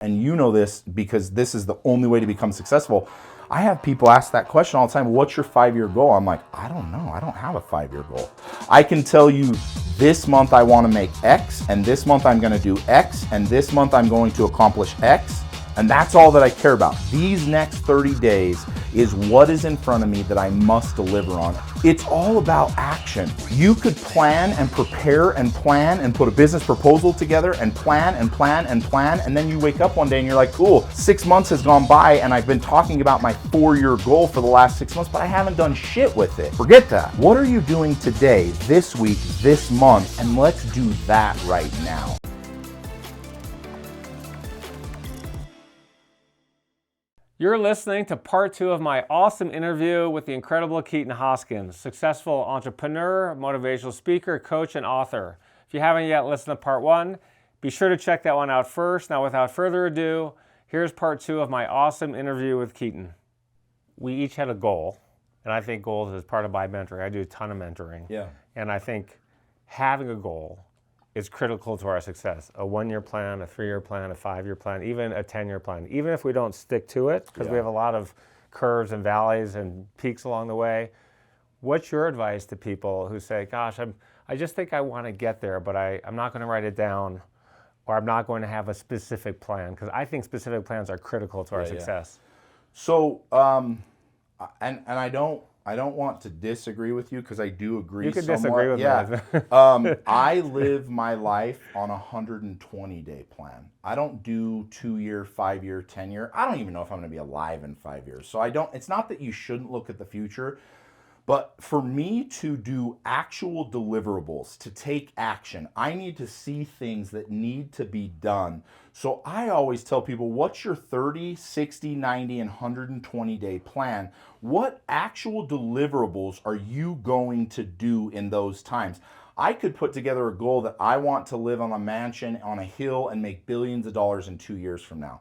and you know this because this is the only way to become successful. I have people ask that question all the time. What's your 5-year goal? I'm like, I don't know. I don't have a 5-year goal. I can tell you this month I want to make X, and this month I'm going to do X, and this month I'm going to accomplish X. And that's all that I care about. These next 30 days is what is in front of me that I must deliver on. It's all about action. You could plan and prepare and plan and put a business proposal together and plan and plan and plan. And then you wake up one day and you're like, cool, 6 months has gone by and I've been talking about my 4-year goal for the last 6 months, but I haven't done shit with it. Forget that. What are you doing today, this week, this month? And let's do that right now. You're listening to part 2 of my awesome interview with the incredible Keaton Hoskins, successful entrepreneur, motivational speaker, coach, and author. If you haven't yet listened to part 1, be sure to check that one out first. Now, without further ado, here's part 2 of my awesome interview with Keaton. We each had a goal, and I think goals is part of my mentoring. I do a ton of mentoring. Yeah. And I think having a goal is critical to our success. A 1-year plan, a 3-year plan, a 5-year plan, even a 10-year plan. Even if we don't stick to it, because we have a lot of curves and valleys and peaks along the way. What's your advice to people who say, gosh, I just think I want to get there, but I'm not going to write it down, or I'm not going to have a specific plan? Because I think specific plans are critical to our success. So, and I don't want to disagree with you because I do agree. You can somewhat. disagree with me. I live my life on a 120-day plan. I don't do 2-year, 5-year, 10-year. I don't even know if I'm going to be alive in 5 years. So it's not that you shouldn't look at the future, but for me to do actual deliverables, to take action, I need to see things that need to be done. So I always tell people, what's your 30, 60, 90, and 120-day plan? What actual deliverables are you going to do in those times? I could put together a goal that I want to live on a mansion on a hill and make billions of dollars in 2 years from now.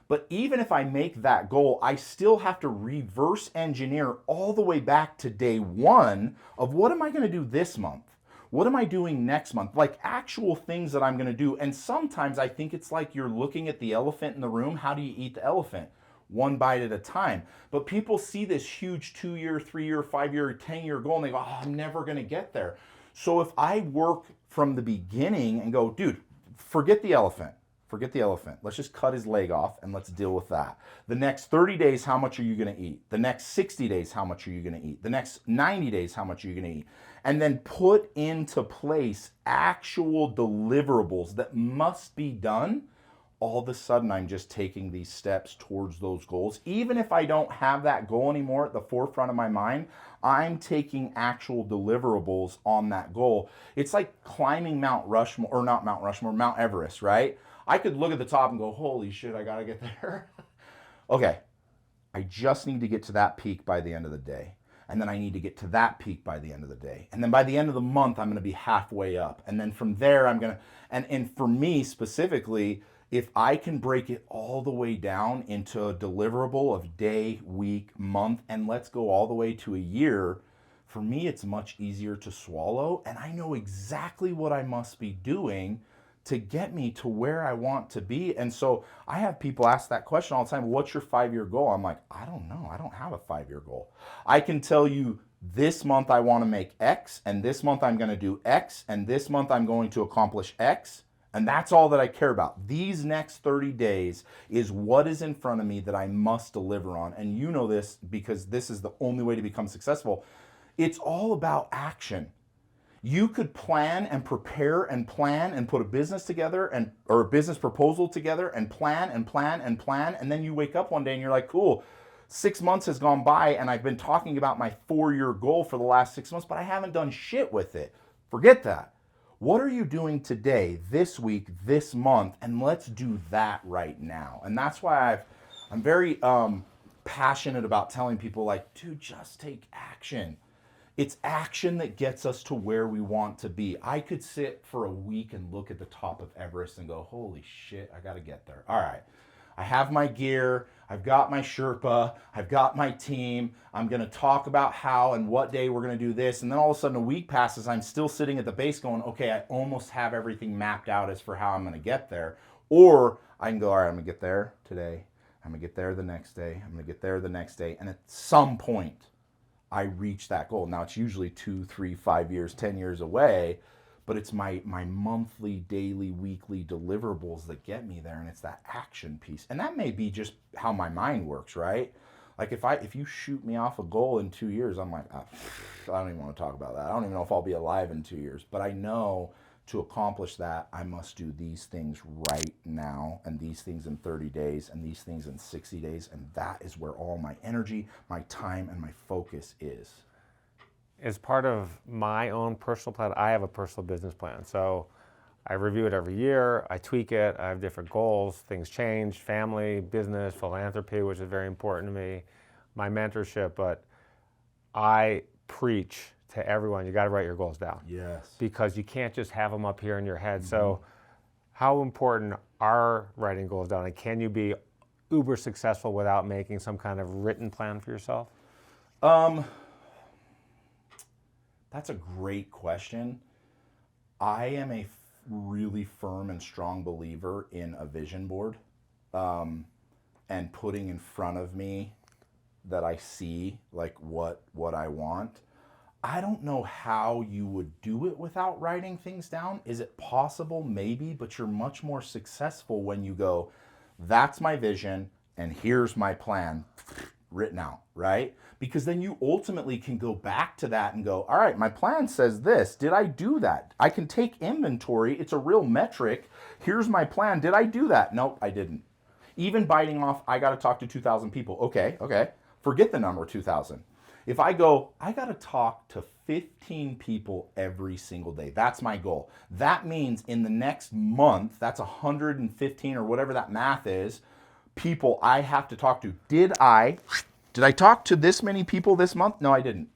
But even if I make that goal, I still have to reverse engineer all the way back to day 1 of what am I going to do this month? What am I doing next month? Like actual things that I'm going to do. And sometimes I think it's like you're looking at the elephant in the room. How do you eat the elephant? 1 bite at a time. But people see this huge 2-year, 3-year, 5-year, 10-year goal and they go, oh, I'm never going to get there. So if I work from the beginning and go, dude, forget the elephant. Forget the elephant. Let's just cut his leg off and let's deal with that. The next 30 days, how much are you going to eat? The next 60 days, how much are you going to eat? The next 90 days, how much are you going to eat? And then put into place actual deliverables that must be done. All of a sudden, I'm just taking these steps towards those goals. Even if I don't have that goal anymore at the forefront of my mind, I'm taking actual deliverables on that goal. It's like climbing Mount Rushmore, or not Mount Rushmore, Mount Everest, right? I could look at the top and go, holy shit, I gotta get there. Okay, I just need to get to that peak by the end of the day. And then I need to get to that peak by the end of the day. And then by the end of the month, I'm gonna be halfway up. And then from there, and for me specifically, if I can break it all the way down into a deliverable of day, week, month, and let's go all the way to a year, for me, it's much easier to swallow. And I know exactly what I must be doing to get me to where I want to be. And so I have people ask that question all the time, what's your 5-year goal? I'm like, I don't know. I don't have a 5-year goal. I can tell you this month I want to make X, and this month I'm going to do X, and this month I'm going to accomplish X. And that's all that I care about. These next 30 days is what is in front of me that I must deliver on. And you know this because this is the only way to become successful. It's all about action. You could plan and prepare and plan and put a business together or a business proposal together and plan and plan and plan. And then you wake up one day and you're like, cool, 6 months has gone by and I've been talking about my 4-year goal for the last 6 months, but I haven't done shit with it. Forget that. What are you doing today, this week, this month? And let's do that right now. And that's why I'm very passionate about telling people like, dude, just take action. It's action that gets us to where we want to be. I could sit for a week and look at the top of Everest and go, holy shit, I gotta get there. All right, I have my gear, I've got my Sherpa, I've got my team, I'm gonna talk about how and what day we're gonna do this, and then all of a sudden a week passes, I'm still sitting at the base going, okay, I almost have everything mapped out as for how I'm gonna get there. Or I can go, all right, I'm going to get there today. I'm going to get there the next day. I'm going to get there the next day. And at some point, I reach that goal. Now, it's usually 2, 3, 5 years, 10 years away, but it's my monthly, daily, weekly deliverables that get me there, and it's that action piece. And that may be just how my mind works, right? Like if you shoot me off a goal in 2 years, I'm like, I don't even want to talk about that. I don't even know if I'll be alive in 2 years. But I know to accomplish that, I must do these things right now, and these things in 30 days, and these things in 60 days. And that is where all my energy, my time, and my focus is. As part of my own personal plan, I have a personal business plan. So I review it every year. I tweak it. I have different goals. Things change, family, business, philanthropy, which is very important to me, my mentorship. But I preach to everyone, you got to write your goals down. Yes. Because you can't just have them up here in your head. So how important are writing goals down? And can you be uber successful without making some kind of written plan for yourself? That's a great question. I am a really firm and strong believer in a vision board, and putting in front of me that I see like what I want. I don't know how you would do it without writing things down. Is it possible? Maybe, but you're much more successful when you go, that's my vision and here's my plan written out, right? Because then you ultimately can go back to that and go, all right, my plan says this. Did I do that? I can take inventory. It's a real metric. Here's my plan. Did I do that? Nope, I didn't. Even biting off, I got to talk to 2,000 people. Okay. Forget the number 2,000. If I go, I got to talk to 15 people every single day. That's my goal. That means in the next month, that's 115 or whatever that math is, people I have to talk to. Did I talk to this many people this month? No, I didn't.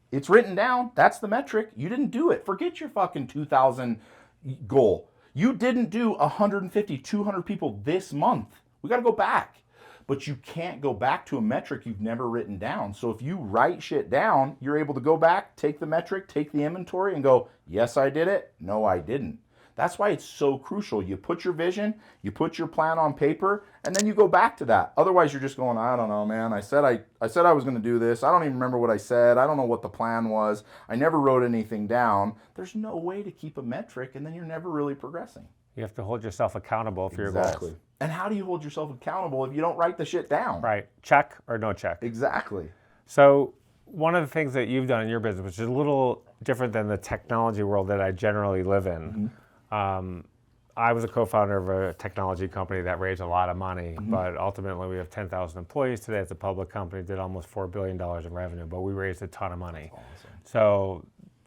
It's written down. That's the metric. You didn't do it. Forget your fucking 2,000 goal. You didn't do 150, 200 people this month. We got to go back. But you can't go back to a metric you've never written down. So if you write shit down, you're able to go back, take the metric, take the inventory, and go, yes, I did it. No, I didn't. That's why it's so crucial. You put your vision, you put your plan on paper, and then you go back to that. Otherwise, you're just going, I don't know, man. I said I was going to do this. I don't even remember what I said. I don't know what the plan was. I never wrote anything down. There's no way to keep a metric, and then you're never really progressing. You have to hold yourself accountable for your goals. Exactly. And how do you hold yourself accountable if you don't write the shit down? Right. Check or no check. Exactly. So one of the things that you've done in your business, which is a little different than the technology world that I generally live in, I was a co-founder of a technology company that raised a lot of money, but ultimately we have 10,000 employees today. It's a public company, did almost $4 billion in revenue, but we raised a ton of money. Awesome. So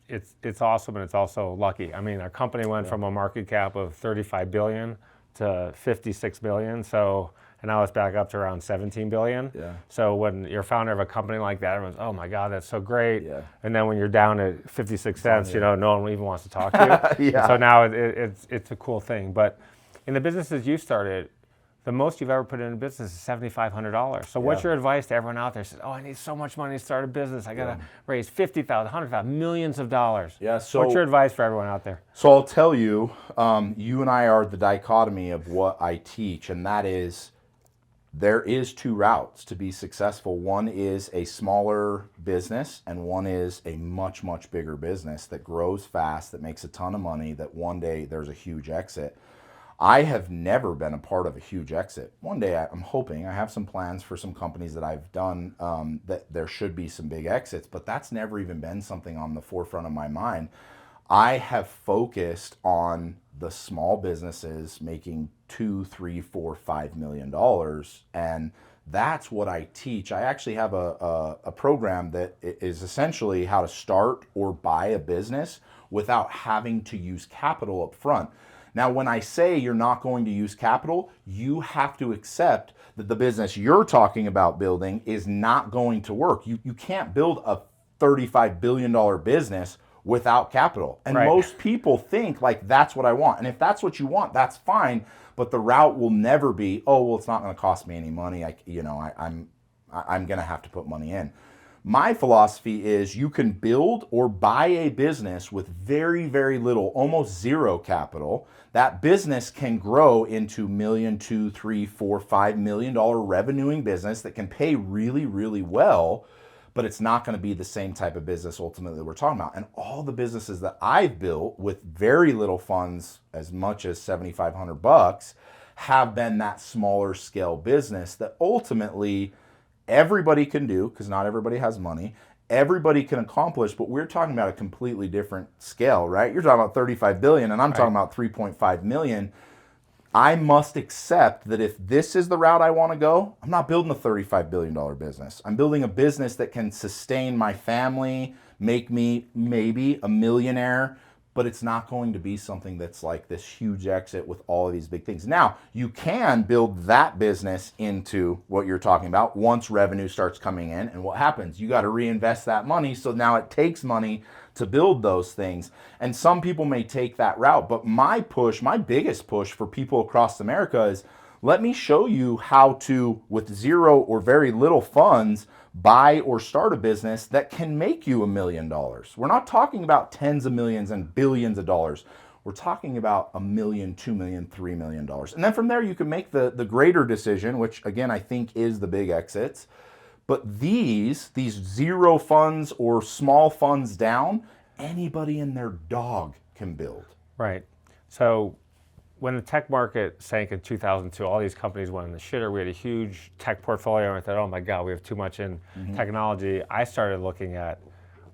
it's awesome, and it's also lucky. I mean, our company went from a market cap of 35 billion to 56 billion. So, and now it's back up to around 17 billion. Yeah. So when you're founder of a company like that, everyone's, oh my God, that's so great. Yeah. And then when you're down at 56 cents, no one even wants to talk to you. Yeah. So now it's a cool thing. But in the businesses you started, the most you've ever put in a business is $7,500. So what's your advice to everyone out there who says, oh, I need so much money to start a business. I got to raise $50,000, $100,000, millions of dollars. Yeah, so what's your advice for everyone out there? So I'll tell you, you and I are the dichotomy of what I teach, and that is there is two routes to be successful. One is a smaller business, and one is a much, much bigger business that grows fast, that makes a ton of money, that one day there's a huge exit. I have never been a part of a huge exit. One day I'm hoping, I have some plans for some companies that I've done that there should be some big exits, but that's never even been something on the forefront of my mind. I have focused on the small businesses making $2, $3, $4, $5 million, and that's what I teach. I actually have a program that is essentially how to start or buy a business without having to use capital up front. Now, when I say you're not going to use capital, you have to accept that the business you're talking about building is not going to work. You can't build a $35 billion business without capital. And most people think like that's what I want. And if that's what you want, that's fine. But the route will never be, oh, well, it's not going to cost me any money. I'm going to have to put money in. My philosophy is you can build or buy a business with very, very little, almost zero capital. That business can grow into million, $2, $3, $4, $5 million revenuing business that can pay really, really well, but it's not going to be the same type of business ultimately that we're talking about. And all the businesses that I've built with very little funds, as much as $7,500, have been that smaller scale business that ultimately everybody can do, because not everybody has money. Everybody can accomplish, but we're talking about a completely different scale, right? You're talking about 35 billion and I'm talking about 3.5 million. I must accept that if this is the route I want to go, I'm not building a $35 billion business. I'm building a business that can sustain my family, make me maybe a millionaire, but it's not going to be something that's like this huge exit with all of these big things. Now, you can build that business into what you're talking about once revenue starts coming in. And what happens? You got to reinvest that money. So now it takes money to build those things. And some people may take that route. But my biggest push for people across America is, let me show you how to, with zero or very little funds, buy or start a business that can make you $1 million. We're not talking about tens of millions and billions of dollars. We're talking about $1 million, $2 million, $3 million. And then from there, you can make the greater decision, which again, I think is the big exits. But these zero funds or small funds down, anybody and their dog can build. Right. So when the tech market sank in 2002, all these companies went in the shitter. We had a huge tech portfolio, and I thought, oh my God, we have too much in technology. I started looking at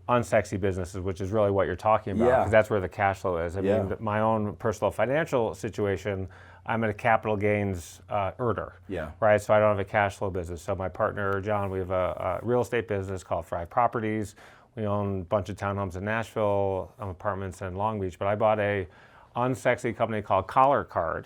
unsexy businesses, which is really what you're talking about, because that's where the cash flow is. I mean, my own personal financial situation, I'm at a capital gains earner, right? So I don't have a cash flow business. So my partner, John, we have a real estate business called Thrive Properties. We own a bunch of townhomes in Nashville, apartments in Long Beach, but I bought a unsexy company called Collar Card,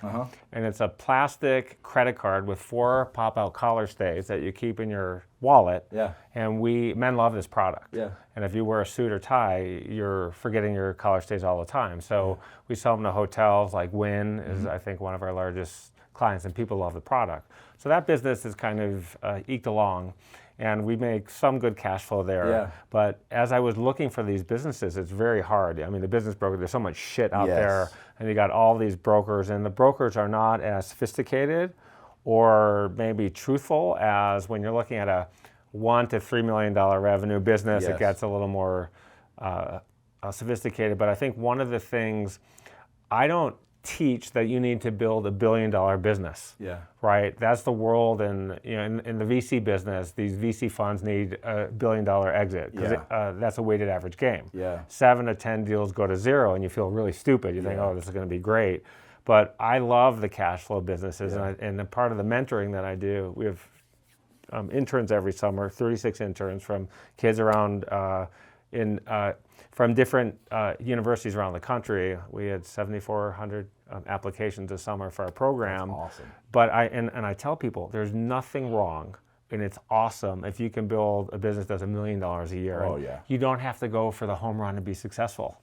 and it's a plastic credit card with 4 pop-out collar stays that you keep in your wallet. And men love this product. And if you wear a suit or tie, you're forgetting your collar stays all the time. So we sell them to hotels, like Wynn is I think one of our largest clients, and people love the product. So that business is kind of eked along, and we make some good cash flow there. But as I was looking for these businesses, it's very hard. I mean, the business broker, there's so much shit out there, and you got all these brokers, and the brokers are not as sophisticated or maybe truthful as when you're looking at a $1 to $3 million revenue business. It gets a little more sophisticated. But I think one of the things, I don't teach that you need to build $1 billion business. Right? That's the world, and in the VC business, these VC funds need a $1 billion exit, because that's a weighted average game. 7 to 10 deals go to zero, and you feel really stupid. You think, oh, this is going to be great. But I love the cash flow businesses, and a part of the mentoring that I do, we have interns every summer, 36 interns from kids around from different universities around the country. We had 7,400 applications this summer for our program. That's awesome. But I tell people, there's nothing wrong, and it's awesome if you can build a business that's $1 million a year. You don't have to go for the home run to be successful.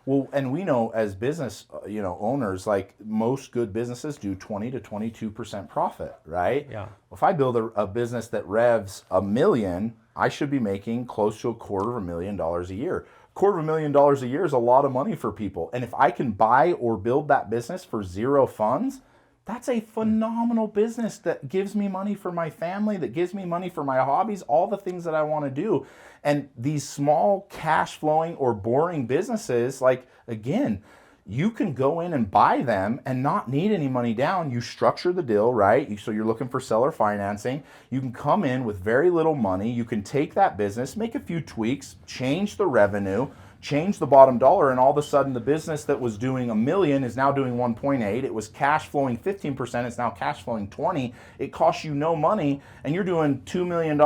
Well, and we know as business owners, like most good businesses do 20 to 22% profit, right? If I build a business that revs $1 million, I should be making close to $250,000 a year. $250,000 a year is a lot of money for people. And if I can buy or build that business for zero funds, that's a phenomenal business that gives me money for my family, that gives me money for my hobbies, all the things that I want to do. And these small cash flowing or boring businesses, like, again, you can go in and buy them and not need any money down. You structure the deal, right? So you're looking for seller financing. You can come in with very little money. You can take that business, make a few tweaks, change the revenue, change the bottom dollar, and all of a sudden the business that was doing $1 million is now doing 1.8. It was cash flowing 15%. It's now cash flowing 20. It costs you no money, and you're doing $2 million.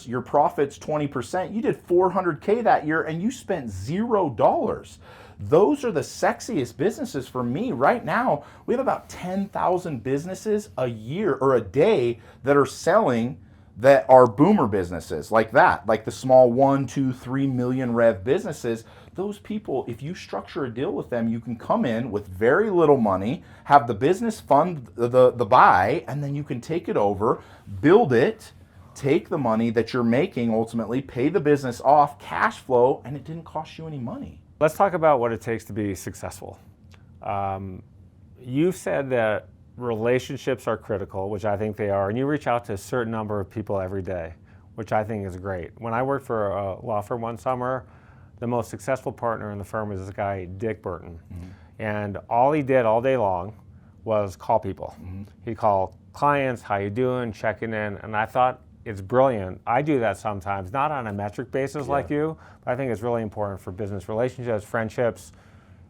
Your profit's 20%. You did $400K that year, and you spent $0. Those are the sexiest businesses for me right now. We have about 10,000 businesses a year or a day that are selling, that are boomer businesses like that, like the small 1, 2, 3 million rev businesses. Those people, if you structure a deal with them, you can come in with very little money, have the business fund the buy, and then you can take it over, build it, take the money that you're making, ultimately pay the business off, cash flow, and it didn't cost you any money. Let's talk about what it takes to be successful. You've said that relationships are critical, which I think they are, and you reach out to a certain number of people every day, which I think is great. When I worked for a law firm one summer, the most successful partner in the firm was this guy, Dick Burton. And all he did all day long was call people. He'd call clients, how you doing, checking in, and I thought it's brilliant. I do that sometimes, not on a metric basis like you, but I think it's really important for business relationships, friendships.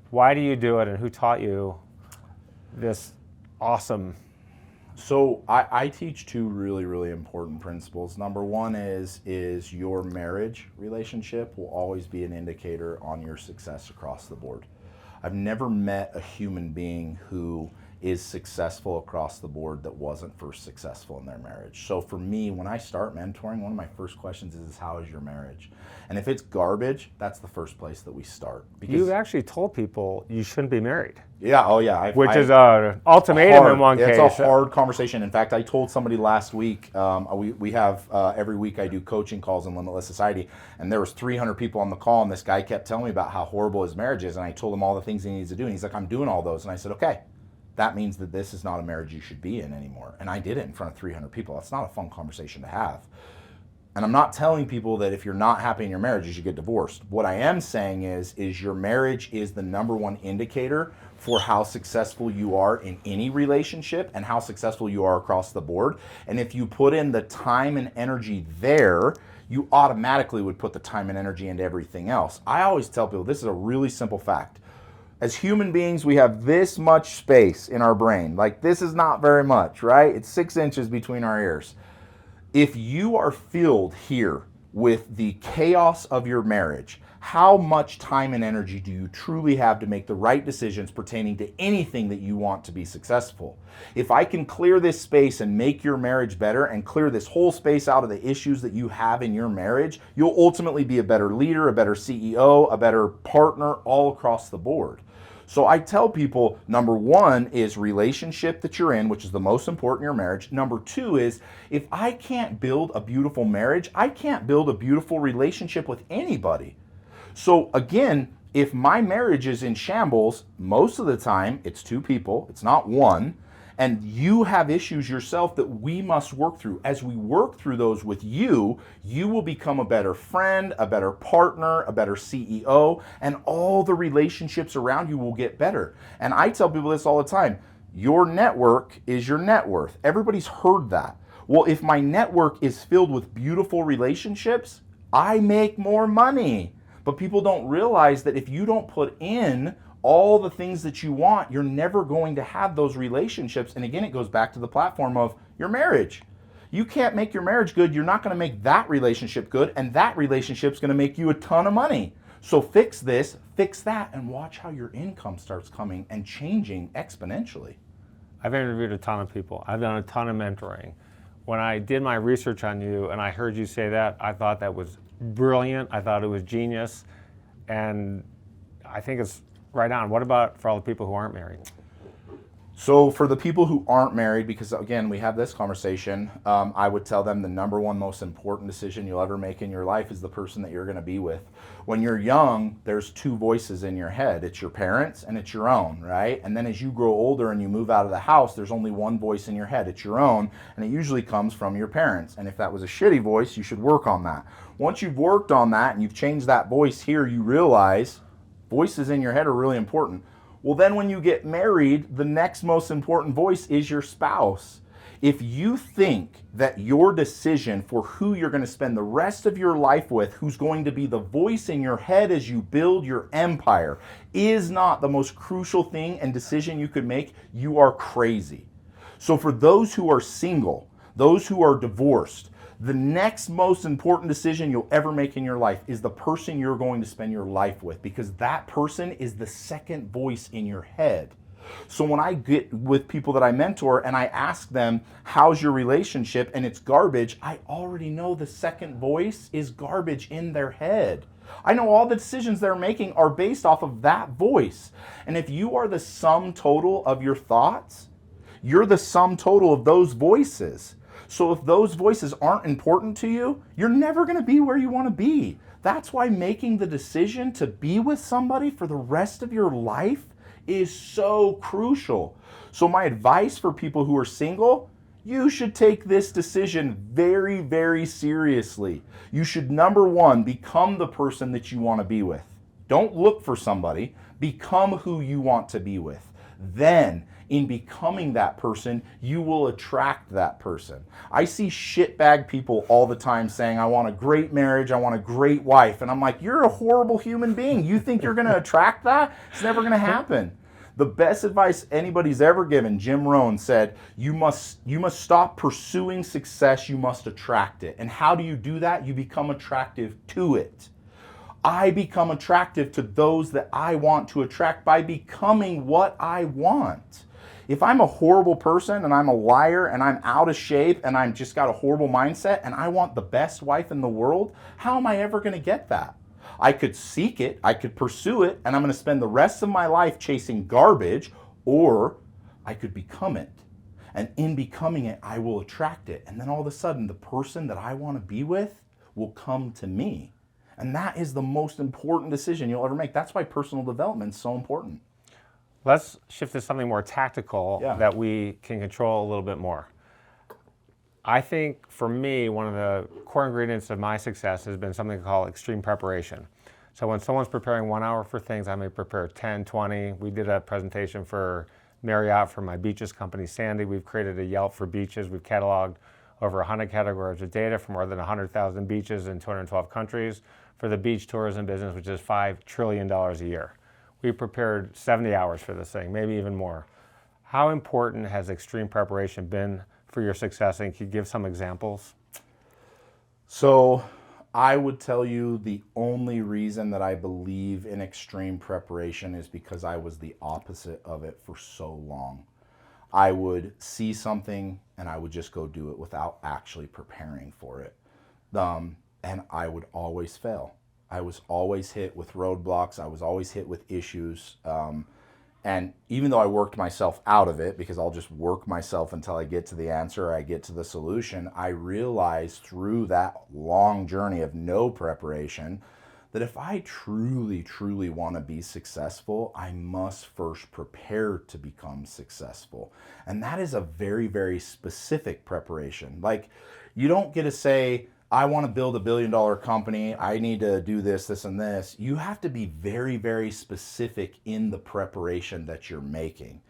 Why do you do it, and who taught you this awesome? So I teach two really, really important principles. Number one is your marriage relationship will always be an indicator on your success across the board. I've never met a human being who is successful across the board that wasn't first successful in their marriage. So for me, when I start mentoring, one of my first questions is how is your marriage? And if it's garbage, that's the first place that we start. Because you've actually told people you shouldn't be married. Yeah, oh yeah. Which is an ultimatum in one case. It's a hard conversation. In fact, I told somebody last week, we have, every week I do coaching calls in Limitless Society, and there was 300 people on the call, and this guy kept telling me about how horrible his marriage is, and I told him all the things he needs to do, and he's like, I'm doing all those. And I said, okay, that means that this is not a marriage you should be in anymore. And I did it in front of 300 people. That's not a fun conversation to have. And I'm not telling people that if you're not happy in your marriage, you should get divorced. What I am saying is your marriage is the number one indicator for how successful you are in any relationship and how successful you are across the board. And if you put in the time and energy there, you automatically would put the time and energy into everything else. I always tell people this is a really simple fact. As human beings, we have this much space in our brain. Like, this is not very much, right? It's 6 inches between our ears. If you are filled here with the chaos of your marriage, how much time and energy do you truly have to make the right decisions pertaining to anything that you want to be successful? If I can clear this space and make your marriage better and clear this whole space out of the issues that you have in your marriage, you'll ultimately be a better leader, a better CEO, a better partner all across the board. So I tell people, number one is relationship that you're in, which is the most important in your marriage. Number two is, if I can't build a beautiful marriage, I can't build a beautiful relationship with anybody. So again, if my marriage is in shambles, most of the time it's two people, it's not one, and you have issues yourself that we must work through. As we work through those with you, you will become a better friend, a better partner, a better CEO, and all the relationships around you will get better. And I tell people this all the time, your network is your net worth. Everybody's heard that. Well, if my network is filled with beautiful relationships, I make more money. But people don't realize that if you don't put in all the things that you want, you're never going to have those relationships. And again, it goes back to the platform of your marriage. You can't make your marriage good. You're not going to make that relationship good. And that relationship's going to make you a ton of money. So fix this, fix that, and watch how your income starts coming and changing exponentially. I've interviewed a ton of people. I've done a ton of mentoring. When I did my research on you and I heard you say that, I thought that was brilliant. I thought it was genius. And I think it's right on. What about for all the people who aren't married? So for the people who aren't married, because again, we have this conversation, I would tell them the number one most important decision you'll ever make in your life is the person that you're going to be with. When you're young, there's two voices in your head. It's your parents and it's your own, right? And then as you grow older and you move out of the house, there's only one voice in your head. It's your own, and it usually comes from your parents. And if that was a shitty voice, you should work on that. Once you've worked on that and you've changed that voice here, you realize voices in your head are really important. Well, then when you get married, the next most important voice is your spouse. If you think that your decision for who you're going to spend the rest of your life with, who's going to be the voice in your head as you build your empire, is not the most crucial thing and decision you could make, you are crazy. So for those who are single, those who are divorced, the next most important decision you'll ever make in your life is the person you're going to spend your life with, because that person is the second voice in your head. So when I get with people that I mentor and I ask them, how's your relationship, and it's garbage, I already know the second voice is garbage in their head. I know all the decisions they're making are based off of that voice. And if you are the sum total of your thoughts, you're the sum total of those voices. So if those voices aren't important to you, you're never going to be where you want to be. That's why making the decision to be with somebody for the rest of your life is so crucial. So my advice for people who are single, you should take this decision very, very seriously. You should, number one, become the person that you want to be with. Don't look for somebody, become who you want to be with. Then, in becoming that person, you will attract that person. I see shitbag people all the time saying, I want a great marriage, I want a great wife. And I'm like, you're a horrible human being. You think you're going to attract that? It's never going to happen. The best advice anybody's ever given, Jim Rohn said, you must stop pursuing success, you must attract it. And how do you do that? You become attractive to it. I become attractive to those that I want to attract by becoming what I want. If I'm a horrible person and I'm a liar and I'm out of shape and I'm just got a horrible mindset and I want the best wife in the world, how am I ever going to get that? I could seek it, I could pursue it, and I'm going to spend the rest of my life chasing garbage, or I could become it. And in becoming it, I will attract it. And then all of a sudden, the person that I want to be with will come to me. And that is the most important decision you'll ever make. That's why personal development is so important. Let's shift to something more tactical that we can control a little bit more. I think for me, one of the core ingredients of my success has been something called extreme preparation. So when someone's preparing 1 hour for things, I may prepare 10, 20. We did a presentation for Marriott for my beaches company, Sandy. We've created a Yelp for beaches. We've cataloged over 100 categories of data for more than 100,000 beaches in 212 countries for the beach tourism business, which is $5 trillion a year. We prepared 70 hours for this thing, maybe even more. How important has extreme preparation been for your success, and can you give some examples? So I would tell you the only reason that I believe in extreme preparation is because I was the opposite of it for so long. I would see something and I would just go do it without actually preparing for it. And I would always fail. I was always hit with roadblocks. I was always hit with issues. And even though I worked myself out of it, because I'll just work myself until I get to the answer or I get to the solution, I realized through that long journey of no preparation that if I truly, truly want to be successful, I must first prepare to become successful. And that is a very, very specific preparation. Like, you don't get to say, I want to build $1 billion company, I need to do this, this, and this. You have to be very, very specific in the preparation that you're making.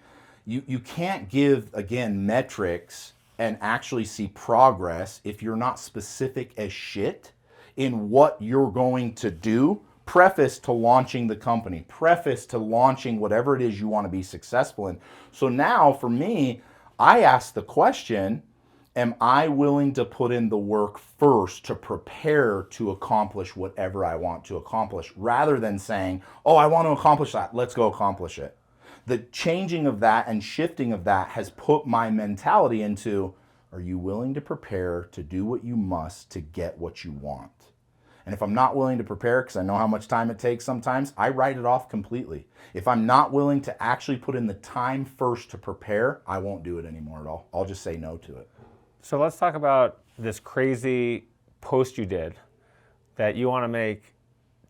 You can't give, again, metrics and actually see progress if you're not specific as shit in what you're going to do, preface to launching the company, preface to launching whatever it is you want to be successful in. So now, for me, I ask the question, am I willing to put in the work first to prepare to accomplish whatever I want to accomplish, rather than saying, oh, I want to accomplish that, let's go accomplish it. The changing of that and shifting of that has put my mentality into, are you willing to prepare to do what you must to get what you want? And if I'm not willing to prepare, because I know how much time it takes sometimes, I write it off completely. If I'm not willing to actually put in the time first to prepare, I won't do it anymore at all. I'll just say no to it. So let's talk about this crazy post you did that you want to make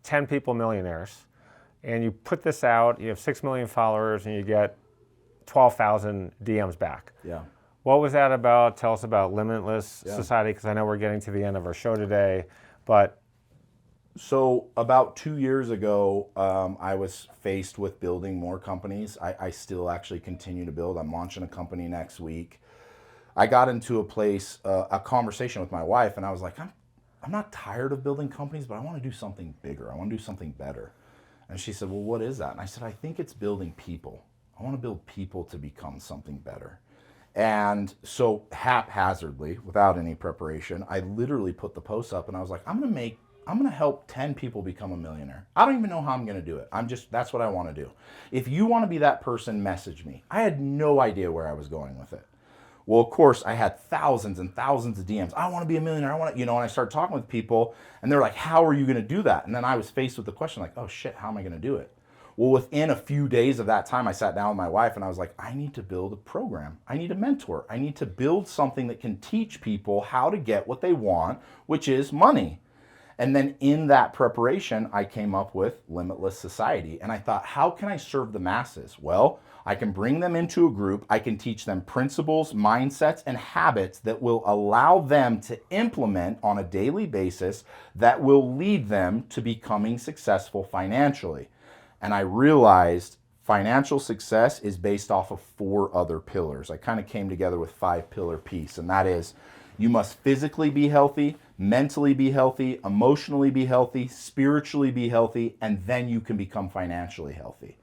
10 people millionaires. And you put this out, you have 6 million followers, and you get 12,000 DMs back. Yeah. What was that about? Tell us about Limitless Society, because I know we're getting to the end of our show today. But so about 2 years ago, I was faced with building more companies. I still actually continue to build. I'm launching a company next week. I got into a place, a conversation with my wife, and I was like, I'm not tired of building companies, but I want to do something bigger. I want to do something better. And she said, well, what is that? And I said, I think it's building people. I want to build people to become something better. And so haphazardly, without any preparation, I literally put the post up and I was like, I'm going to help 10 people become a millionaire. I don't even know how I'm going to do it. That's what I want to do. If you want to be that person, message me. I had no idea where I was going with it. Well, of course, I had thousands and thousands of DMs. I want to be a millionaire. And I started talking with people and they're like, how are you going to do that? And then I was faced with the question like, oh shit, how am I going to do it? Well, within a few days of that time, I sat down with my wife and I was like, I need to build a program. I need a mentor. I need to build something that can teach people how to get what they want, which is money. And then in that preparation, I came up with Limitless Society. And I thought, how can I serve the masses? Well, I can bring them into a group. I can teach them principles, mindsets, and habits that will allow them to implement on a daily basis that will lead them to becoming successful financially. And I realized financial success is based off of 4 other pillars. I kind of came together with 5-pillar piece, and that is you must physically be healthy, mentally be healthy, emotionally be healthy, spiritually be healthy, and then you can become financially healthy.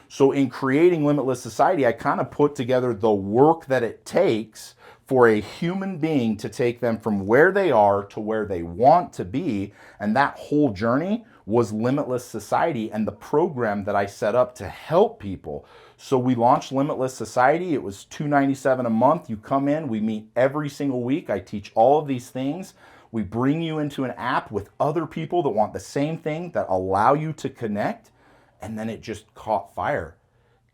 So in creating Limitless Society, I kind of put together the work that it takes for a human being to take them from where they are to where they want to be. And that whole journey was Limitless Society and the program that I set up to help people. So we launched Limitless Society. It was $297 a month. You come in, we meet every single week. I teach all of these things. We bring you into an app with other people that want the same thing, that allow you to connect. And then it just caught fire.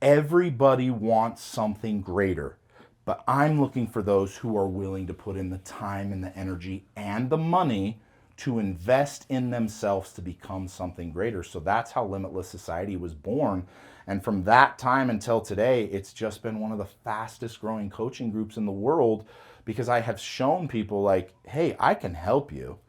Everybody wants something greater, but I'm looking for those who are willing to put in the time and the energy and the money to invest in themselves to become something greater. So that's how Limitless Society was born. And from that time until today, it's just been one of the fastest growing coaching groups in the world, because I have shown people like, hey, I can help you.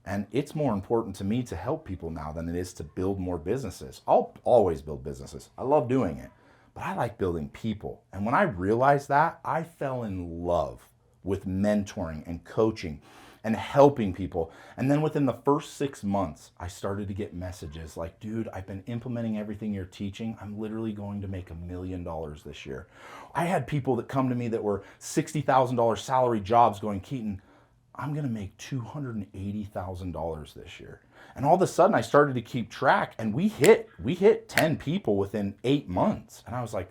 And it's more important to me to help people now than it is to build more businesses. I'll always build businesses. I love doing it. But I like building people. And when I realized that, I fell in love with mentoring and coaching and helping people. And then within the first 6 months, I started to get messages like, dude, I've been implementing everything you're teaching. I'm literally going to make $1 million this year. I had people that come to me that were $60,000 salary jobs going, Keaton, I'm going to make $280,000 this year. And all of a sudden I started to keep track, and we hit 10 people within 8 months. And I was like,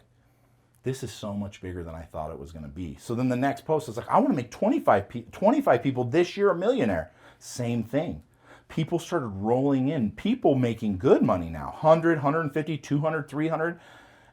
this is so much bigger than I thought it was going to be. So then the next post was like, I want to make 25 people this year a millionaire. Same thing. People started rolling in, people making good money now, 100, 150, 200, 300.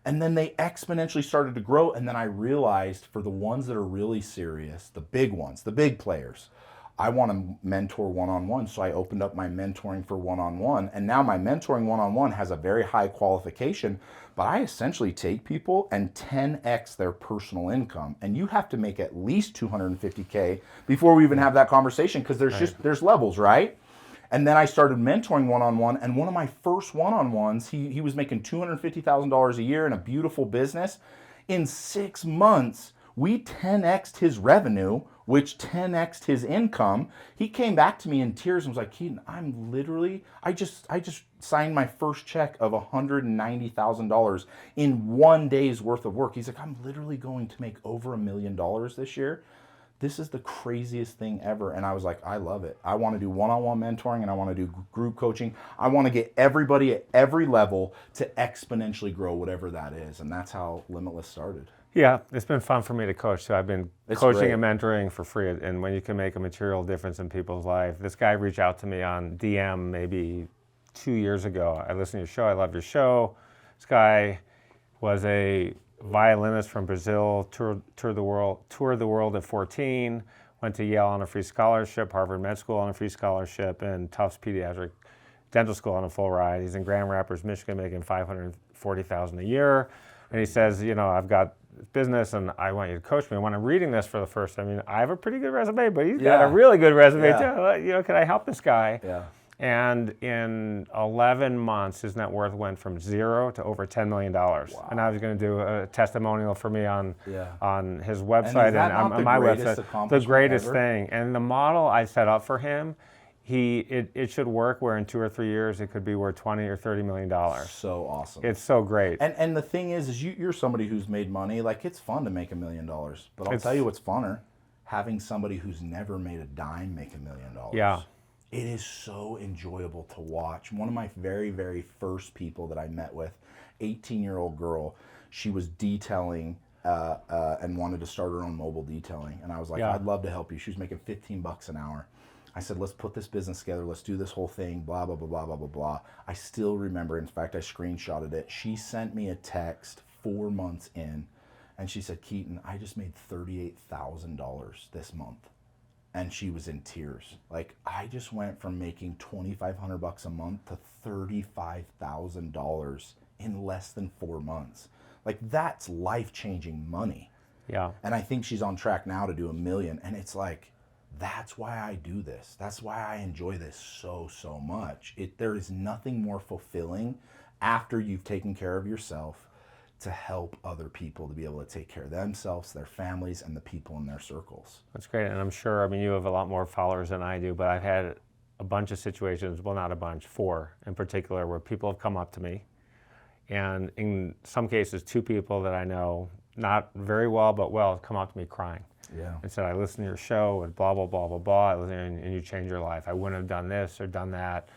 And then they exponentially started to grow. And then I realized for the ones that are really serious, the big ones, the big players, I want to mentor one-on-one. So I opened up my mentoring for one-on-one. And now my mentoring one-on-one has a very high qualification, but I essentially take people and 10x their personal income. And you have to make at least 250K before we even have that conversation, because there's levels, right? And then I started mentoring one-on-one, and one of my first one-on-ones, he was making $250,000 a year in a beautiful business. In 6 months, we 10x'd his revenue, which 10x'd his income. He came back to me in tears and was like, Keaton, I just signed my first check of $190,000 in 1 day's worth of work. He's like, I'm literally going to make over $1 million this year. This is the craziest thing ever. And I was like, I love it. I want to do one-on-one mentoring, and I want to do group coaching. I want to get everybody at every level to exponentially grow, whatever that is. And that's how Limitless started. Yeah, it's been fun for me to coach. So I've been coaching great. and mentoring for free. And when you can make a material difference in people's life, this guy reached out to me on DM maybe 2 years ago. I listened to your show. I love your show. This guy was a violinist from Brazil, toured the world at 14, went to Yale on a free scholarship, Harvard Med School on a free scholarship, and Tufts Pediatric Dental School on a full ride. He's in Grand Rapids, Michigan, making $540,000 a year. And he says, I've got business and I want you to coach me. And when I'm reading this for the first time, I have a pretty good resume, but he's got a really good resume too. Can I help this guy? Yeah. And in 11 months, his net worth went from 0 to over $10 million. Wow. And I was going to do a testimonial for me on his website and on my website. The greatest thing. And the model I set up for him, it should work where in 2 or 3 years it could be worth $20 or $30 million. So awesome. It's so great. And the thing is you're somebody who's made money. Like, it's fun to make $1 million, but I'll tell you what's funner: having somebody who's never made a dime make $1 million. Yeah. It is so enjoyable to watch. One of my very, very first people that I met with, 18-year-old girl, she was detailing and wanted to start her own mobile detailing. And I was like, I'd love to help you. She was making $15 an hour. I said, let's put this business together. Let's do this whole thing, blah, blah, blah, blah, blah, blah, blah. I still remember. In fact, I screenshotted it. She sent me a text 4 months in, and she said, Keaton, I just made $38,000 this month. And she was in tears. Like, I just went from making $2,500 a month to $35,000 in less than 4 months. Like, that's life-changing money. Yeah. And I think she's on track now to do $1 million. And it's like, that's why I do this. That's why I enjoy this so, so much. There is nothing more fulfilling after you've taken care of yourself to help other people to be able to take care of themselves, their families, and the people in their circles. That's great. And I'm sure, I mean, you have a lot more followers than I do, but I've had a bunch of situations, well, not a bunch, 4 in particular, where people have come up to me. And in some cases, 2 people that I know, not very well, but well, have come up to me crying. Yeah. And said, I listened to your show and blah, blah, blah, blah, blah, and you changed your life. I wouldn't have done this or done that.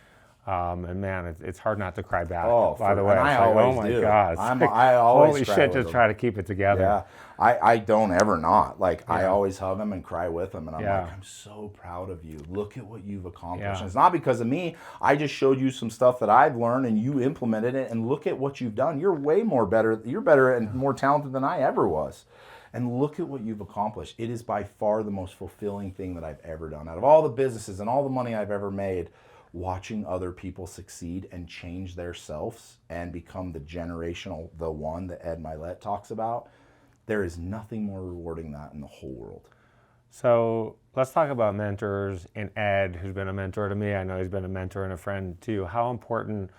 And man, it's hard not to cry back. By the way, and I like, always oh my do. God, I always holy cry shit, with just them. try to keep it together. Yeah, I don't ever not. Like, I always hug them and cry with them, and I'm like, I'm so proud of you. Look at what you've accomplished. Yeah. And it's not because of me. I just showed you some stuff that I've learned, and you implemented it, and look at what you've done. You're way more better. You're better and more talented than I ever was. And look at what you've accomplished. It is by far the most fulfilling thing that I've ever done. Out of all the businesses and all the money I've ever made, watching other people succeed and change their selves and become the one that Ed Milet talks about, there is nothing more rewarding than that in the whole world. So let's talk about mentors, and Ed, who's been a mentor to me. I know he's been a mentor and a friend to you. How important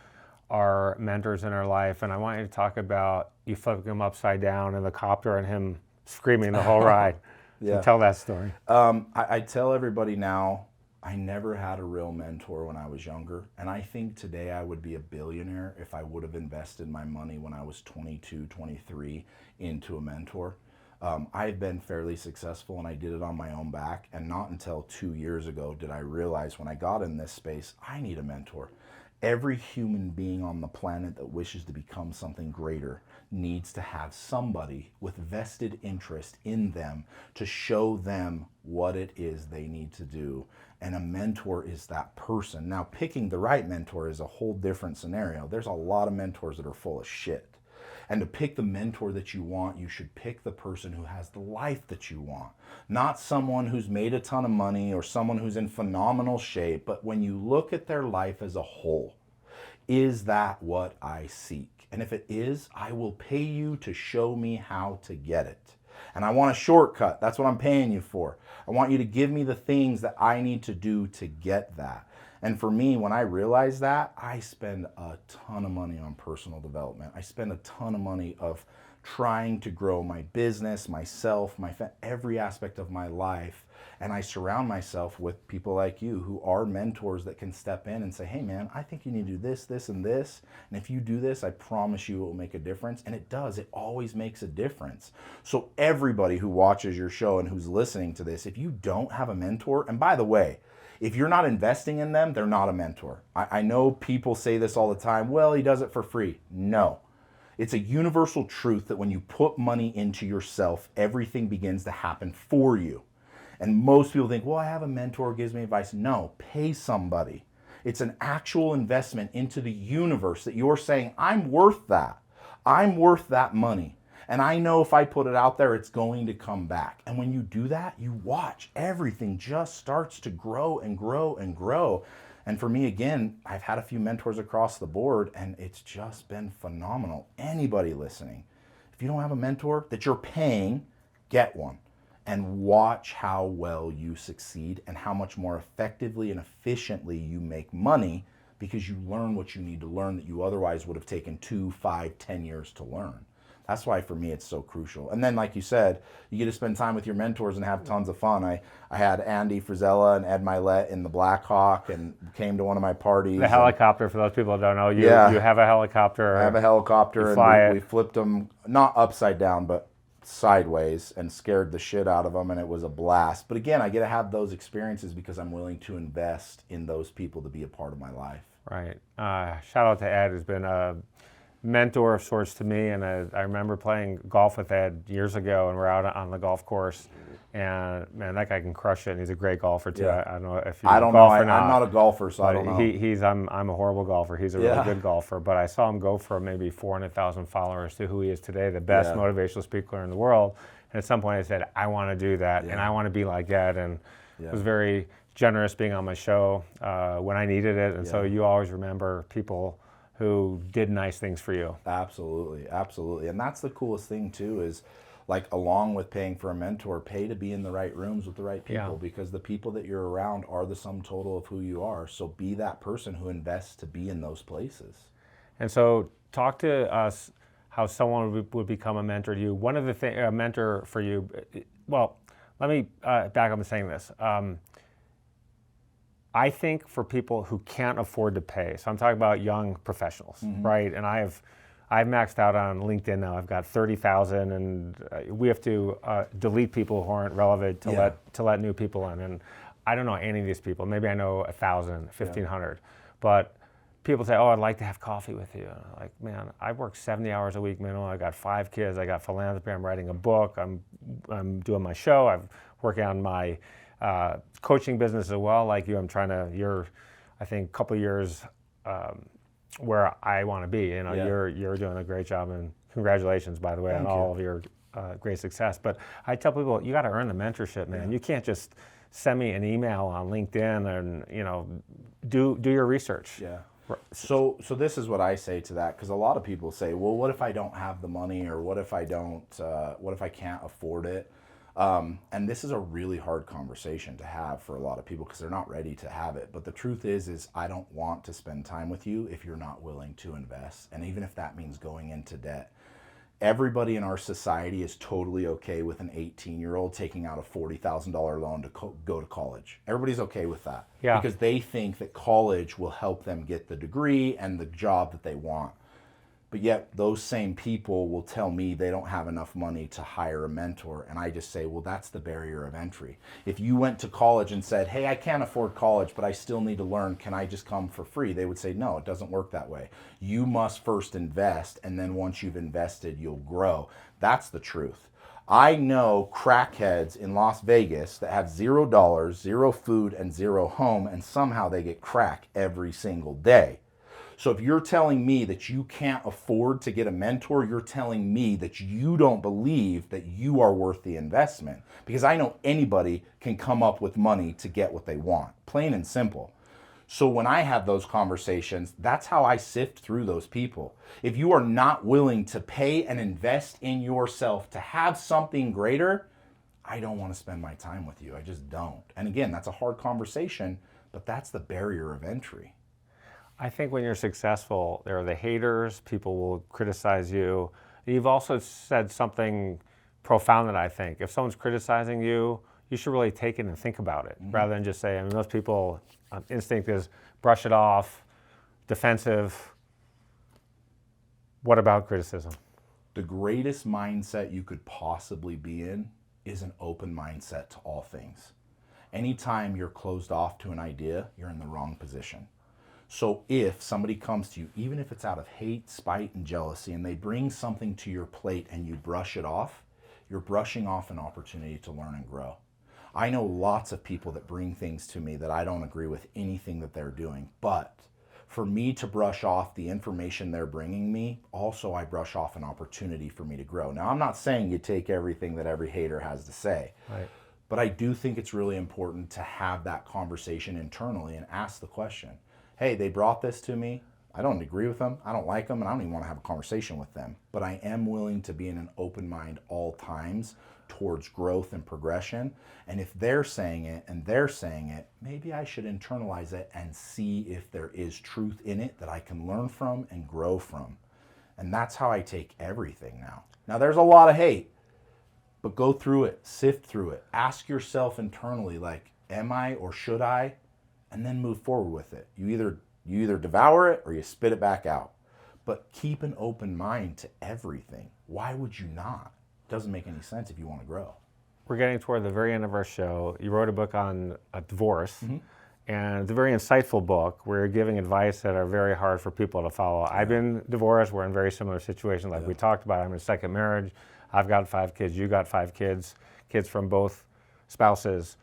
are mentors in our life? And I want you to talk about you flipping him upside down in the copter and him screaming the whole ride. Yeah. So tell that story. I tell everybody now, I never had a real mentor when I was younger. And I think today I would be a billionaire if I would have invested my money when I was 22, 23 into a mentor. I've been fairly successful, and I did it on my own back. And not until 2 years ago did I realize, when I got in this space, I need a mentor. Every human being on the planet that wishes to become something greater needs to have somebody with vested interest in them to show them what it is they need to do. And a mentor is that person. Now, picking the right mentor is a whole different scenario. There's a lot of mentors that are full of shit. And to pick the mentor that you want, you should pick the person who has the life that you want. Not someone who's made a ton of money or someone who's in phenomenal shape, but when you look at their life as a whole, is that what I seek? And if it is, I will pay you to show me how to get it. And I want a shortcut. That's what I'm paying you for. I want you to give me the things that I need to do to get that. And for me, when I realize that, I spend a ton of money on personal development. I spend a ton of money of trying to grow my business, myself, every aspect of my life. And I surround myself with people like you who are mentors that can step in and say, hey man, I think you need to do this, this, and this. And if you do this, I promise you it will make a difference. And it does. It always makes a difference. So everybody who watches your show and who's listening to this, if you don't have a mentor, and by the way, if you're not investing in them, they're not a mentor. I know people say this all the time, well, he does it for free. No. It's a universal truth that when you put money into yourself, everything begins to happen for you. And most people think, well, I have a mentor who gives me advice. No, pay somebody. It's an actual investment into the universe that you're saying, I'm worth that. I'm worth that money. And I know if I put it out there, it's going to come back. And when you do that, you watch, everything just starts to grow and grow and grow. And for me, again, I've had a few mentors across the board, and it's just been phenomenal. Anybody listening, if you don't have a mentor that you're paying, get one. And watch how well you succeed and how much more effectively and efficiently you make money, because you learn what you need to learn that you otherwise would have taken 2, 5, 10 years to learn. That's why for me it's so crucial. And then, like you said, you get to spend time with your mentors and have tons of fun. I had Andy Frizella and Ed Milet in the Black Hawk and came to one of my parties. The helicopter, for those people who don't know, you have a helicopter. I have a helicopter, and we flipped them, not upside down, but sideways, and scared the shit out of them, and it was a blast. But again, I get to have those experiences because I'm willing to invest in those people to be a part of my life. Right. Shout out to Ed, who's been mentor of sorts to me. And I remember playing golf with Ed years ago, and we're out on the golf course. And man, that guy can crush it. And he's a great golfer too. Yeah. I don't know if you I don't know. golf or not. I'm not a golfer, so I don't know. I'm a horrible golfer. He's a really good golfer. But I saw him go from maybe 400,000 followers to who he is today, the best motivational speaker in the world. And at some point I said, I want to do that, and I want to be like Ed. And was very generous being on my show when I needed it. And so you always remember people who did nice things for you. Absolutely, absolutely. And that's the coolest thing too, is like, along with paying for a mentor, pay to be in the right rooms with the right people, because the people that you're around are the sum total of who you are. So be that person who invests to be in those places. And so talk to us how someone would become a mentor to you. One of the things, a mentor for you, well, let me back up and saying this. I think for people who can't afford to pay, so I'm talking about young professionals, right? And I've maxed out on LinkedIn now. I've got 30,000, and we have to delete people who aren't relevant to let new people in. And I don't know any of these people. Maybe I know 1,000, 1,500. But people say, "Oh, I'd like to have coffee with you." And I'm like, man, I work 70 hours a week minimum. I got 5 kids. I got philanthropy. I'm writing a book. I'm doing my show. I'm working on my coaching business as well. Like you, I'm trying to. You're, I think, a couple of years. Where I want to be. You know, you're doing a great job, and congratulations, by the way, on all of your great success. But I tell people, you got to earn the mentorship, man. You can't just send me an email on LinkedIn and do your research. Yeah. So this is what I say to that, because a lot of people say, well, what if I don't have the money, or what if I don't? What if I can't afford it? And this is a really hard conversation to have for a lot of people, because they're not ready to have it. But the truth is I don't want to spend time with you if you're not willing to invest. And even if that means going into debt. Everybody in our society is totally okay with an 18-year-old taking out a $40,000 loan to go to college. Everybody's okay with that. Yeah. Because they think that college will help them get the degree and the job that they want. But yet those same people will tell me they don't have enough money to hire a mentor. And I just say, well, that's the barrier of entry. If you went to college and said, hey, I can't afford college, but I still need to learn, can I just come for free? They would say, no, it doesn't work that way. You must first invest, and then once you've invested, you'll grow. That's the truth. I know crackheads in Las Vegas that have $0, zero food, and zero home, and somehow they get crack every single day. So if you're telling me that you can't afford to get a mentor, you're telling me that you don't believe that you are worth the investment. Because I know anybody can come up with money to get what they want, plain and simple. So when I have those conversations, that's how I sift through those people. If you are not willing to pay and invest in yourself to have something greater, I don't want to spend my time with you. I just don't. And again, that's a hard conversation, but that's the barrier of entry. I think when you're successful, there are the haters, people will criticize you. You've also said something profound that I think. If someone's criticizing you, you should really take it and think about it, rather than just say, I mean, most people, instinct is brush it off, defensive. What about criticism? The greatest mindset you could possibly be in is an open mindset to all things. Anytime you're closed off to an idea, you're in the wrong position. So if somebody comes to you, even if it's out of hate, spite, and jealousy, and they bring something to your plate and you brush it off, you're brushing off an opportunity to learn and grow. I know lots of people that bring things to me that I don't agree with anything that they're doing, but for me to brush off the information they're bringing me, also I brush off an opportunity for me to grow. Now, I'm not saying you take everything that every hater has to say, right, but I do think it's really important to have that conversation internally and ask the question, hey, they brought this to me. I don't agree with them. I don't like them, and I don't even want to have a conversation with them. But I am willing to be in an open mind all times towards growth and progression. And if they're saying it and they're saying it, maybe I should internalize it and see if there is truth in it that I can learn from and grow from. And that's how I take everything now. Now, there's a lot of hate, but go through it, sift through it. Ask yourself internally, like, am I or should I? And then move forward with it. You either devour it or you spit it back out. But keep an open mind to everything. Why would you not? It doesn't make any sense if you want to grow. We're getting toward the very end of our show. You wrote a book on a divorce, And it's a very insightful book. We're giving advice that are very hard for people to follow. I've been divorced. We're in very similar situations like we talked about. I'm in a second marriage. I've got 5 kids. You got 5 kids, kids from both spouses.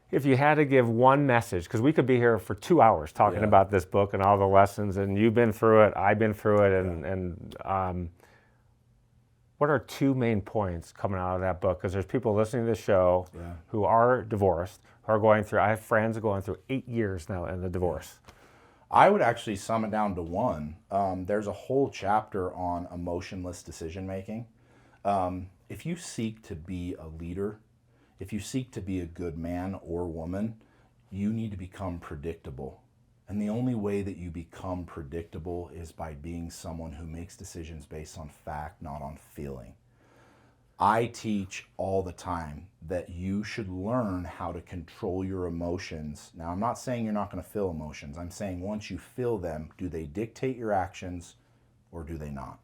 If you had to give one message, because we could be here for 2 hours talking about this book and all the lessons, and you've been through it, I've been through it, and what are 2 main points coming out of that book? Because there's people listening to the show who are divorced, who are going through, I have friends going through 8 years now in the divorce. I would actually sum it down to one. There's a whole chapter on emotionless decision making. If you seek to be a leader, if you seek to be a good man or woman, you need to become predictable. And the only way that you become predictable is by being someone who makes decisions based on fact, not on feeling. I teach all the time that you should learn how to control your emotions. Now, I'm not saying you're not going to feel emotions. I'm saying once you feel them, do they dictate your actions or do they not?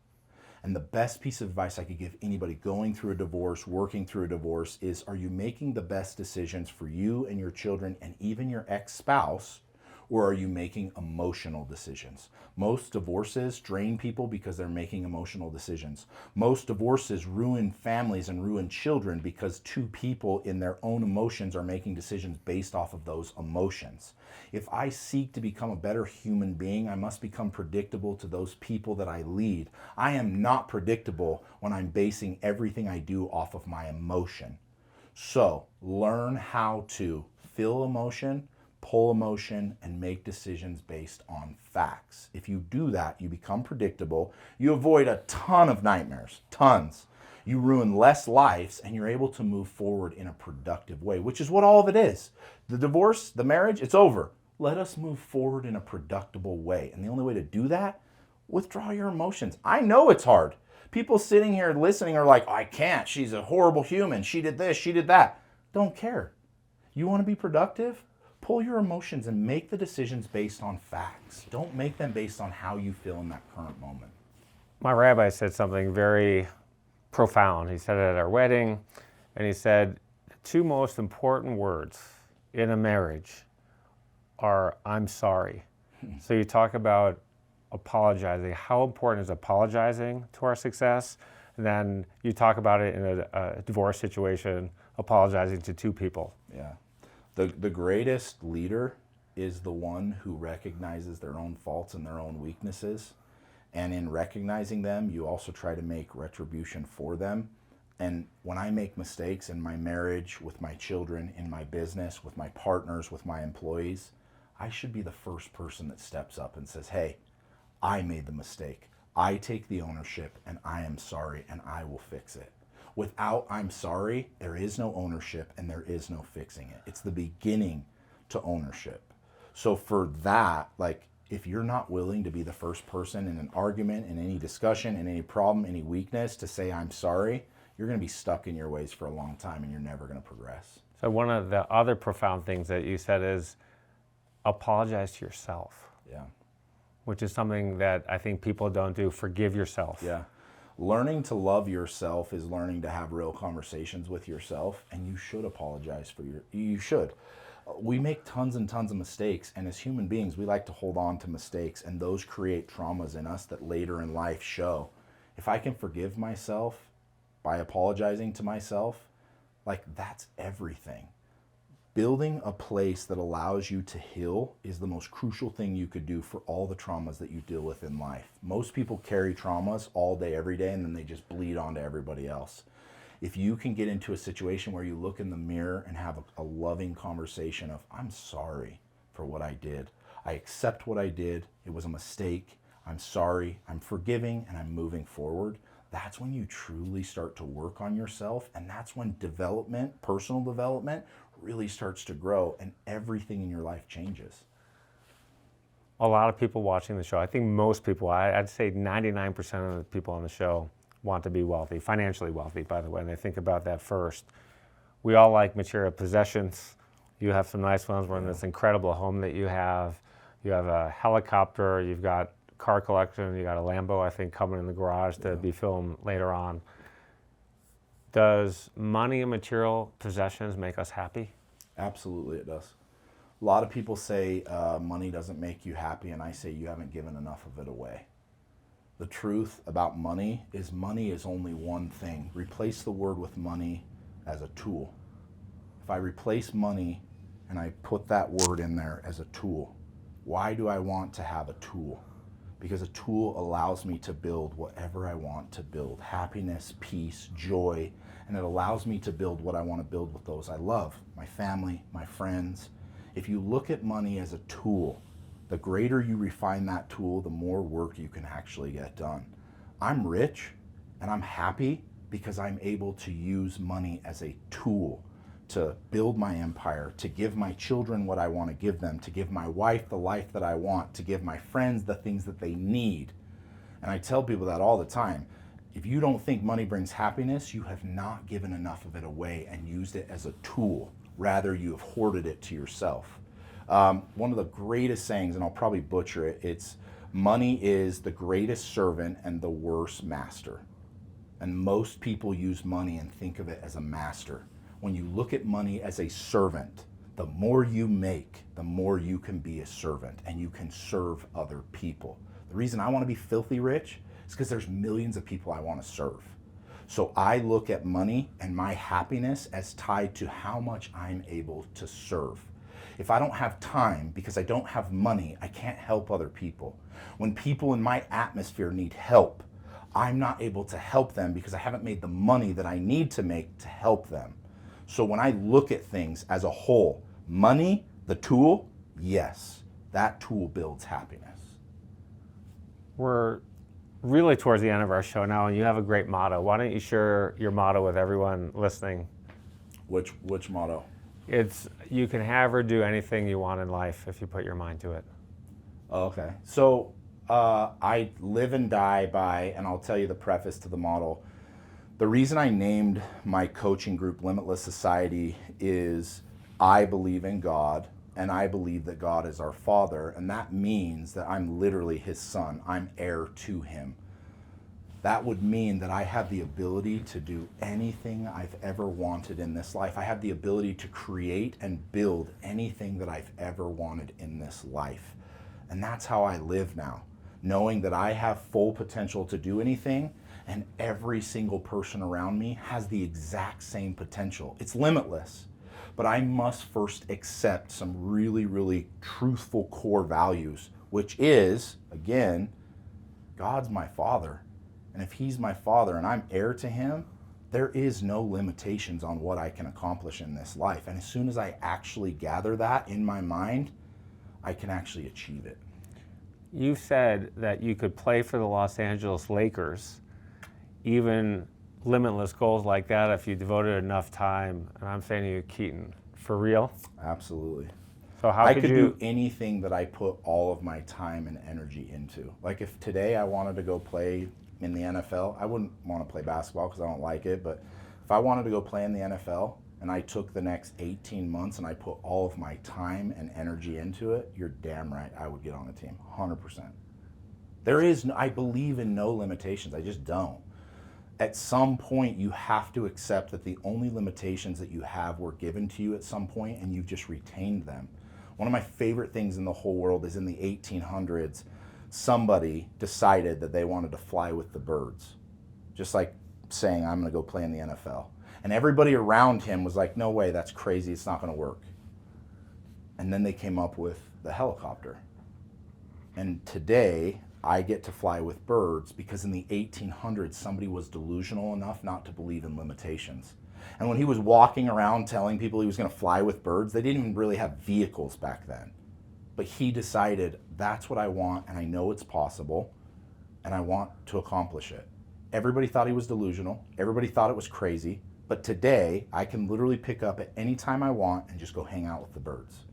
And the best piece of advice I could give anybody going through a divorce, working through a divorce, is are you making the best decisions for you and your children and even your ex-spouse, or are you making emotional decisions? Most divorces drain people because they're making emotional decisions. Most divorces ruin families and ruin children because 2 people in their own emotions are making decisions based off of those emotions. If I seek to become a better human being, I must become predictable to those people that I lead. I am not predictable when I'm basing everything I do off of my emotion. So learn how to feel emotion, pull emotion, and make decisions based on facts. If you do that, you become predictable. You avoid a ton of nightmares, tons. You ruin less lives, and you're able to move forward in a productive way, which is what all of it is. The divorce, the marriage, it's over. Let us move forward in a productive way. And the only way to do that, withdraw your emotions. I know it's hard. People sitting here listening are like, I can't. She's a horrible human. She did this, she did that. Don't care. You want to be productive? Pull your emotions and make the decisions based on facts. Don't make them based on how you feel in that current moment. My rabbi said something very profound. He said it at our wedding, and he said, the 2 most important words in a marriage are, I'm sorry. So you talk about apologizing. How important is apologizing to our success? And then you talk about it in a divorce situation, apologizing to 2 people. Yeah. The greatest leader is the one who recognizes their own faults and their own weaknesses. And in recognizing them, you also try to make retribution for them. And when I make mistakes in my marriage, with my children, in my business, with my partners, with my employees, I should be the first person that steps up and says, hey, I made the mistake. I take the ownership and I am sorry and I will fix it. Without I'm sorry, there is no ownership and there is no fixing it. It's the beginning to ownership. So for that, like, if you're not willing to be the first person in an argument, in any discussion, in any problem, any weakness to say I'm sorry, you're going to be stuck in your ways for a long time and you're never going to progress. So one of the other profound things that you said is apologize to yourself. Yeah. Which is something that I think people don't do. Forgive yourself. Yeah. Learning to love yourself is learning to have real conversations with yourself, and you should apologize for you should. We make tons and tons of mistakes, and as human beings, we like to hold on to mistakes, and those create traumas in us that later in life show. If I can forgive myself by apologizing to myself, like, that's everything. Building a place that allows you to heal is the most crucial thing you could do for all the traumas that you deal with in life. Most people carry traumas all day, every day, and then they just bleed onto everybody else. If you can get into a situation where you look in the mirror and have a loving conversation of, I'm sorry for what I did. I accept what I did. It was a mistake. I'm sorry. I'm forgiving, and I'm moving forward. That's when you truly start to work on yourself, and that's when development, personal development, really starts to grow and everything in your life changes. A lot of people watching the show, I think most people, I'd say 99% of the people on the show want to be wealthy, financially wealthy, by the way, and they think about that first. We all like material possessions. You have some nice ones. We're in this incredible home that you have. You have a helicopter, you've got car collection, you got a Lambo, I think, coming in the garage to be filmed later on. Does money and material possessions make us happy? Absolutely it does. A lot of people say money doesn't make you happy, and I say you haven't given enough of it away. The truth about money is only one thing. Replace the word with money as a tool. If I replace money and I put that word in there as a tool, why do I want to have a tool? Because a tool allows me to build whatever I want to build. Happiness, peace, joy, and it allows me to build what I want to build with those I love, my family, my friends. If you look at money as a tool, the greater you refine that tool, the more work you can actually get done. I'm rich and I'm happy because I'm able to use money as a tool to build my empire, to give my children what I want to give them, to give my wife the life that I want, to give my friends the things that they need. And I tell people that all the time. If you don't think money brings happiness, you have not given enough of it away and used it as a tool. Rather, you have hoarded it to yourself. One of the greatest sayings, and I'll probably butcher it, it's money is the greatest servant and the worst master. And most people use money and think of it as a master. When you look at money as a servant, the more you make, the more you can be a servant and you can serve other people. The reason I want to be filthy rich is because there's millions of people I want to serve. So I look at money and my happiness as tied to how much I'm able to serve. If I don't have time because I don't have money, I can't help other people. When people in my atmosphere need help, I'm not able to help them because I haven't made the money that I need to make to help them. So when I look at things as a whole, money, the tool, yes, that tool builds happiness. We're really towards the end of our show now, and you have a great motto. Why don't you share your motto with everyone listening? Which motto? It's you can have or do anything you want in life if you put your mind to it. Oh, okay. So I live and die by, and I'll tell you the preface to the model. The reason I named my coaching group Limitless Society is I believe in God, and I believe that God is our Father, and that means that I'm literally His son. I'm heir to Him. That would mean that I have the ability to do anything I've ever wanted in this life. I have the ability to create and build anything that I've ever wanted in this life. And that's how I live now, knowing that I have full potential to do anything, and every single person around me has the exact same potential. It's limitless. But I must first accept some really, really truthful core values, which is, again, God's my Father. And if He's my Father and I'm heir to Him, there is no limitations on what I can accomplish in this life. And as soon as I actually gather that in my mind, I can actually achieve it. You said that you could play for the Los Angeles Lakers, even limitless goals like that, if you devoted enough time. And I'm saying to you, Keaton, for real? Absolutely. So how I could could you do anything that I put all of my time and energy into. Like if today I wanted to go play in the NFL, I wouldn't want to play basketball because I don't like it, but if I wanted to go play in the NFL and I took the next 18 months and I put all of my time and energy into it, you're damn right I would get on the team, 100%. There is, I believe in no limitations, I just don't. At some point you have to accept that the only limitations that you have were given to you at some point and you've just retained them. One of my favorite things in the whole world is in the 1800s, somebody decided that they wanted to fly with the birds. Just like saying, I'm going to go play in the NFL. And everybody around him was like, no way, that's crazy, it's not going to work. And then they came up with the helicopter. And today, I get to fly with birds because in the 1800s, somebody was delusional enough not to believe in limitations. And when he was walking around telling people he was going to fly with birds, they didn't even really have vehicles back then. But he decided, that's what I want, and I know it's possible, and I want to accomplish it. Everybody thought he was delusional. Everybody thought it was crazy. But today, I can literally pick up at any time I want and just go hang out with the birds.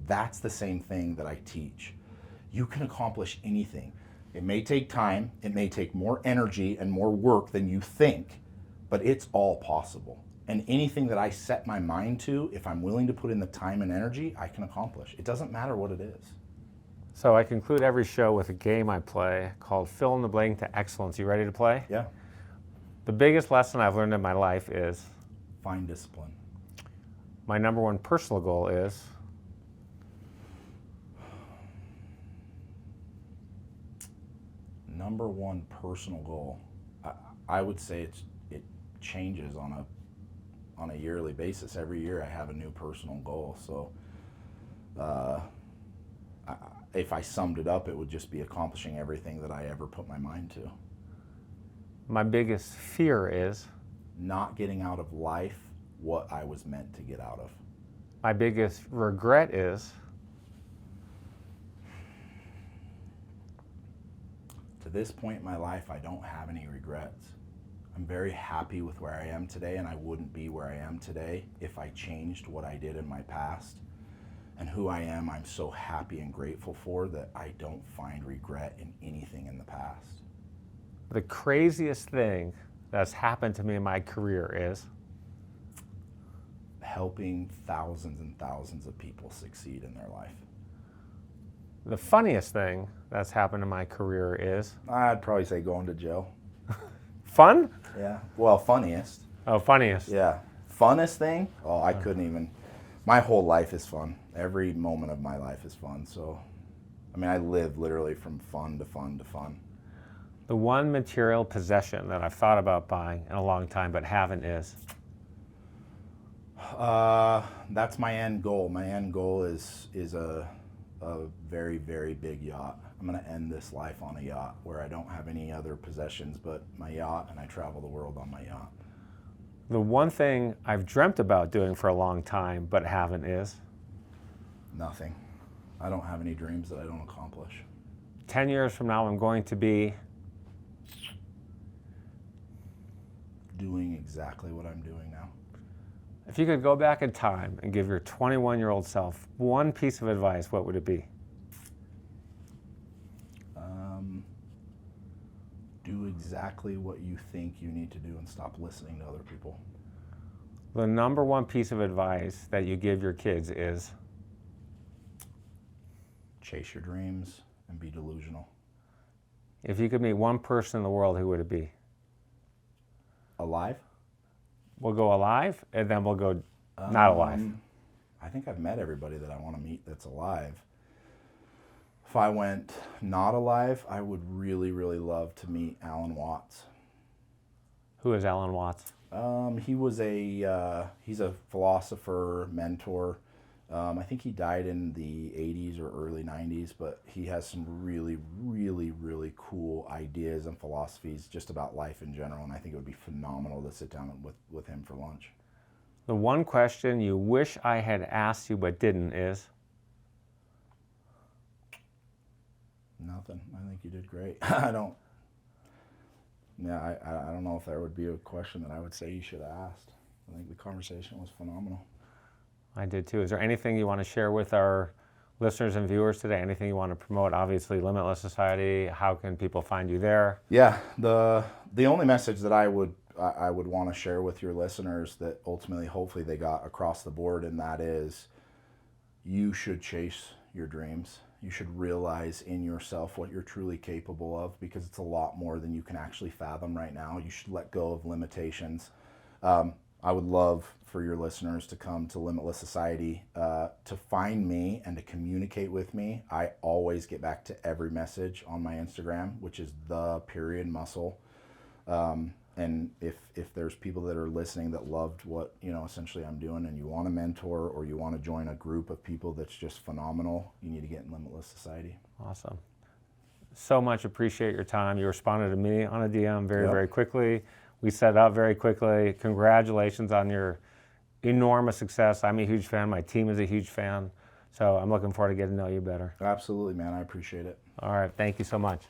That's the same thing that I teach. You can accomplish anything. It may take time, it may take more energy and more work than you think, but it's all possible. And anything that I set my mind to, if I'm willing to put in the time and energy, I can accomplish. It doesn't matter what it is. So I conclude every show with a game I play called Fill in the Blank to Excellence. You ready to play? Yeah. The biggest lesson I've learned in my life is Find discipline. my number one personal goal is number one personal goal, I would say it changes on a yearly basis. Every year I have a new personal goal. So if I summed it up, it would just be accomplishing everything that I ever put my mind to. My biggest fear is not getting out of life what I was meant to get out of. my biggest regret is to this point in my life, I don't have any regrets. I'm very happy with where I am today, and I wouldn't be where I am today if I changed what I did in my past. And who I am, I'm so happy and grateful for that I don't find regret in anything in the past. the craziest thing that's happened to me in my career is Helping thousands and thousands of people succeed in their life. the funniest thing that's happened in my career is I'd probably say going to jail. fun? Yeah. Well, funniest. Oh, funniest. Yeah. Funnest thing? Oh, I couldn't even. My whole life is fun. Every moment of my life is fun. So, I mean, I live literally from fun to fun to fun. The one material possession that I've thought about buying in a long time but haven't is That's my end goal. My end goal is a very, very big yacht. I'm going to end this life on a yacht where I don't have any other possessions but my yacht, and I travel the world on my yacht. the one thing I've dreamt about doing for a long time but haven't is Nothing. I don't have any dreams that I don't accomplish. 10 years from now I'm going to be Doing exactly what I'm doing now. If you could go back in time and give your 21-year-old self one piece of advice, what would it be? Do exactly what you think you need to do and stop listening to other people. The number one piece of advice that you give your kids is Chase your dreams and be delusional. if you could meet one person in the world, who would it be? Alive? We'll go alive and then we'll go not alive. I think I've met everybody that I want to meet that's alive. If I went not alive, I would really, really love to meet Alan Watts. Who is Alan Watts? He's a philosopher, mentor. I think he died in the 80s or early 90s, but he has some really, really, really cool ideas and philosophies just about life in general, and I think it would be phenomenal to sit down with him for lunch. The one question you wish I had asked you but didn't is? Nothing. I think you did great. I don't know if there would be a question that I would say you should have asked. I think the conversation was phenomenal. I did too. Is there anything you want to share with our listeners and viewers today? Anything you want to promote? Obviously, Limitless Society. How can people find you there? Yeah, the only message that I would want to share with your listeners that ultimately, hopefully, they got across the board, and that is, you should chase your dreams. You should realize in yourself what you're truly capable of, because it's a lot more than you can actually fathom right now. You should let go of limitations. I would love for your listeners to come to Limitless Society to find me and to communicate with me. I always get back to every message on my Instagram, which is _muscle. And if there's people that are listening that loved what, essentially I'm doing, and you want a mentor or you want to join a group of people that's just phenomenal, you need to get in Limitless Society. Awesome. So much appreciate your time. You responded to me on a DM very, Yep. very quickly. We set up very quickly. Congratulations on your enormous success. I'm a huge fan. My team is a huge fan. So I'm looking forward to getting to know you better. Absolutely, man. I appreciate it. All right. Thank you so much.